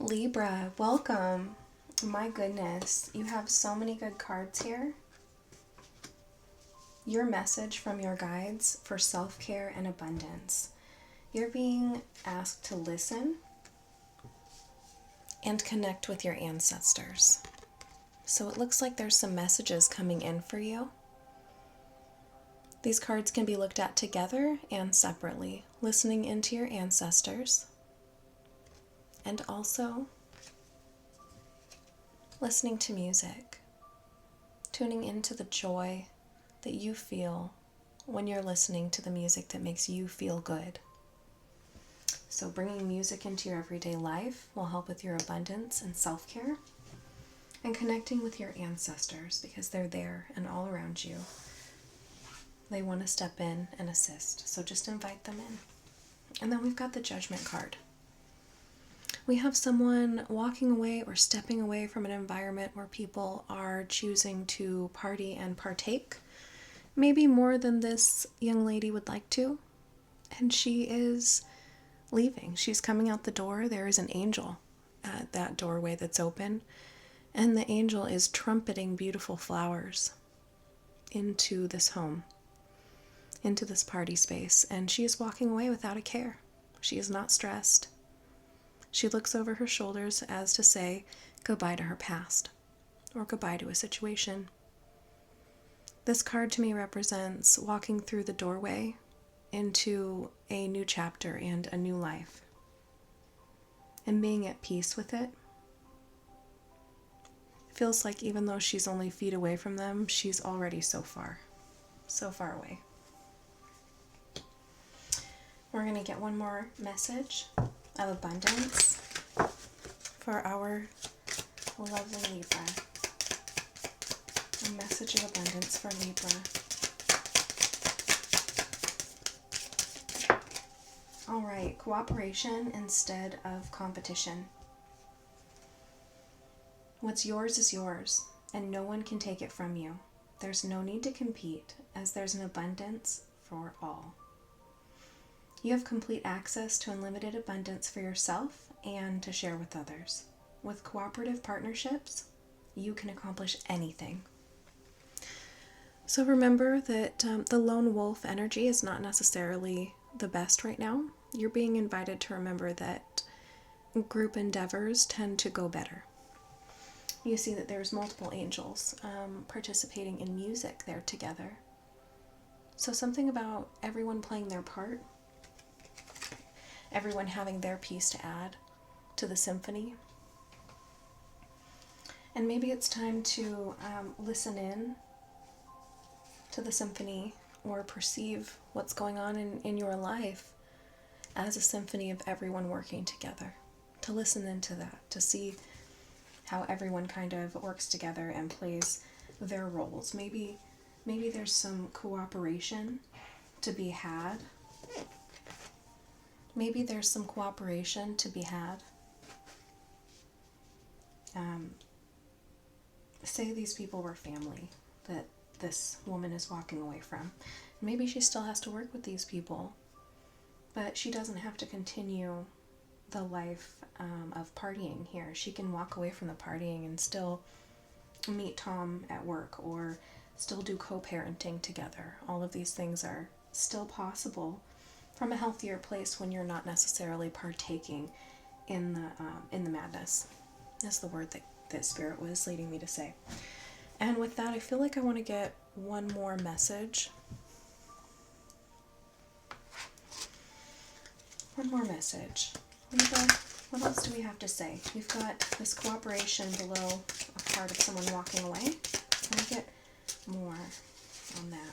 Libra, welcome. My goodness, you have so many good cards here. Your message from your guides for self-care and abundance. You're being asked to listen and connect with your ancestors. So it looks like there's some messages coming in for you. These cards can be looked at together and separately, listening into your ancestors and also listening to music, tuning into the joy that you feel when you're listening to the music that makes you feel good. So bringing music into your everyday life will help with your abundance and self-care, and connecting with your ancestors because they're there and all around you. They want to step in and assist, so just invite them in. And then we've got the Judgment card. We have someone walking away or stepping away from an environment where people are choosing to party and partake, maybe more than this young lady would like to, and she is leaving. She's coming out the door. There is an angel at that doorway that's open, and the angel is trumpeting beautiful flowers into this home, into this party space, and she is walking away without a care. She is not stressed. She looks over her shoulders as to say goodbye to her past or goodbye to a situation. This card to me represents walking through the doorway into a new chapter and a new life and being at peace with it. It feels like even though she's only feet away from them, she's already so far away. We're going to get one more message of abundance for our lovely Libra. A message of abundance for Libra. All right, cooperation instead of competition. What's yours is yours, and no one can take it from you. There's no need to compete, as there's an abundance for all. You have complete access to unlimited abundance for yourself and to share with others. With cooperative partnerships, you can accomplish anything. So remember that the lone wolf energy is not necessarily the best right now. You're being invited to remember that group endeavors tend to go better. You see that there's multiple angels participating in music there together. So something about everyone playing their part, everyone having their piece to add to the symphony. And maybe it's time to listen in to the symphony or perceive what's going on in your life as a symphony of everyone working together. To listen into that, to see how everyone kind of works together and plays their roles. Maybe there's some cooperation to be had. Maybe there's some cooperation to be had. Say these people were family that this woman is walking away from. Maybe she still has to work with these people, but she doesn't have to continue the life of partying here. She can walk away from the partying and still meet Tom at work or still do co-parenting together. All of these things are still possible from a healthier place when you're not necessarily partaking in the madness. That's the word that Spirit was leading me to say. And with that, I feel like I want to get one more message. One more message. What else do we have to say? We've got this cooperation below a card of someone walking away. Let me get more on that.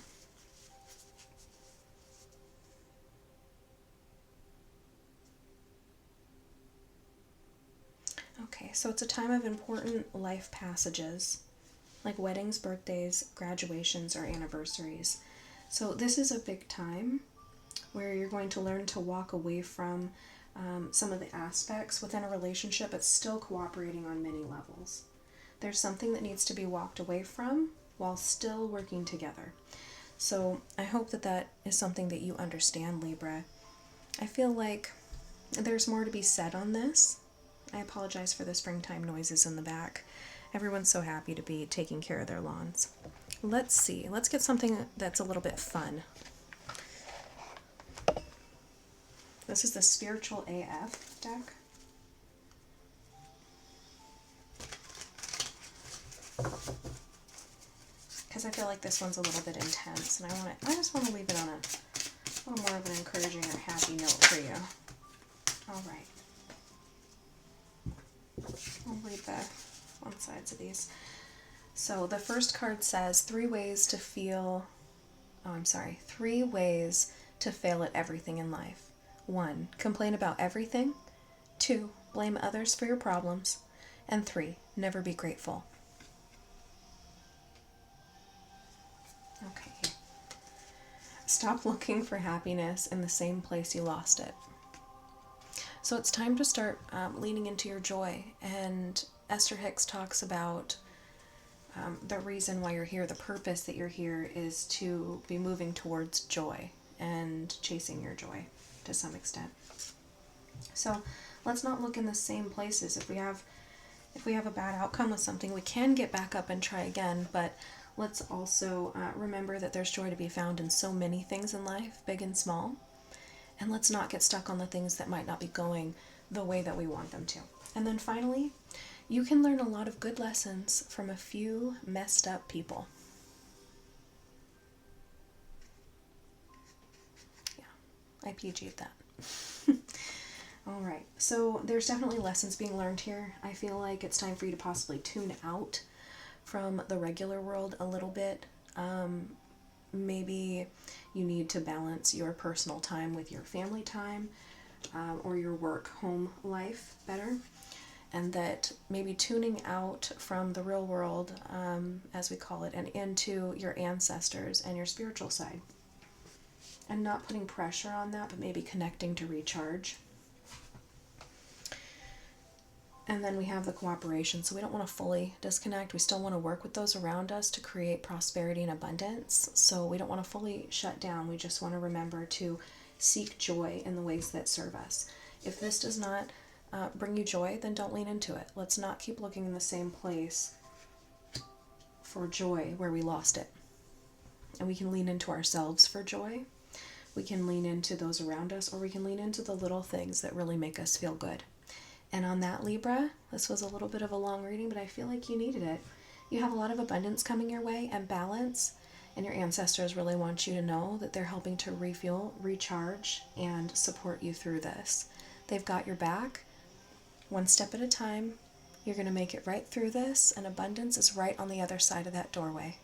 Okay, so it's a time of important life passages, like weddings, birthdays, graduations, or anniversaries. So this is a big time where you're going to learn to walk away from some of the aspects within a relationship, but still cooperating on many levels. There's something that needs to be walked away from while still working together. So I hope that is something that you understand, Libra. I feel like there's more to be said on this. I apologize for the springtime noises in the back. Everyone's so happy to be taking care of their lawns. Let's see. Let's get something that's a little bit fun. This is the Spiritual AF deck. Because I feel like this one's a little bit intense, and I just want to leave it on a little more of an encouraging or happy note for you. All right. I'll read the one sides of these. So the first card says 3 ways to fail at everything in life. 1, complain about everything. 2, blame others for your problems. And 3, never be grateful. Okay. Stop looking for happiness in the same place you lost it. So it's time to start leaning into your joy. And Esther Hicks talks about the reason why you're here, the purpose that you're here is to be moving towards joy and chasing your joy to some extent. So let's not look in the same places. If we have a bad outcome with something, we can get back up and try again, but let's also remember that there's joy to be found in so many things in life, big and small. And let's not get stuck on the things that might not be going the way that we want them to. And then finally, you can learn a lot of good lessons from a few messed up people. Yeah, I PG'd that. All right, so there's definitely lessons being learned here. I feel like it's time for you to possibly tune out from the regular world a little bit. Maybe you need to balance your personal time with your family time or your work-home life better. And that maybe tuning out from the real world, as we call it, and into your ancestors and your spiritual side. And not putting pressure on that, but maybe connecting to recharge. And then we have the cooperation. So we don't want to fully disconnect. We still want to work with those around us to create prosperity and abundance. So we don't want to fully shut down. We just want to remember to seek joy in the ways that serve us. If this does not bring you joy, then don't lean into it. Let's not keep looking in the same place for joy where we lost it. And we can lean into ourselves for joy. We can lean into those around us, or we can lean into the little things that really make us feel good. And on that, Libra, this was a little bit of a long reading, but I feel like you needed it. You have a lot of abundance coming your way and balance, and your ancestors really want you to know that they're helping to refuel, recharge, and support you through this. They've got your back, one step at a time. You're going to make it right through this, and abundance is right on the other side of that doorway.